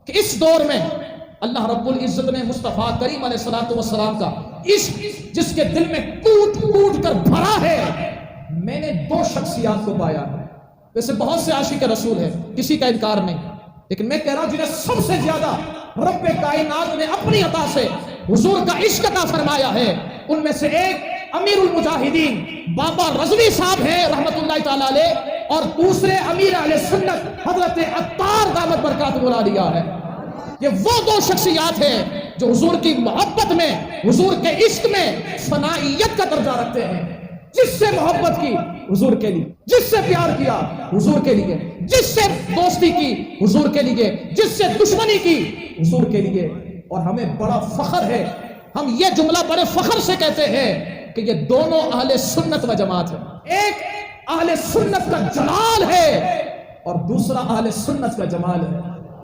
कि इस दौर में अल्लाह रब्बुल इज्जत ने मुस्तफ़ा करीम अलैहिस्सलातु वस्सलाम का इश्क जिसके दिल में कूट कूट कर भरा है, मैंने दो शख्सियात को पाया है। वैसे बहुत से आशिक रसूल है, किसी का इनकार नहीं, लेकिन मैं कह रहा हूं जिन्हें सबसे ज्यादा रब्बे कायनात ने अपनी अता से हुजूर का इश्क अता फरमाया है, उनमें से एक अमीरुल मुजाहिदीन बाबा रज़वी साहब है रहमतुल्लाह ताला अलैह, और दूसरे अमीर अहले सुन्नत हजरत अत्तार दामत बरकातुहू आलिया है। ये वो दो शख्सियात हैं जो हुजूर की मोहब्बत में, हुजूर के इश्क में फनाइयत का दर्जा रखते हैं। जिससे मोहब्बत की हुजूर के लिए, जिससे प्यार किया हुजूर के लिए, जिससे दोस्ती की हुजूर के लिए, जिससे दुश्मनी की हुजूर के लिए। और हमें बड़ा फख्र है, हम ये जुमला बड़े फख्र से कहते हैं कि ये दोनों अहले सुन्नत व जमात है। एक अहले सुन्नत का जलाल है और दूसरा अहले सुन्नत का जमाल है।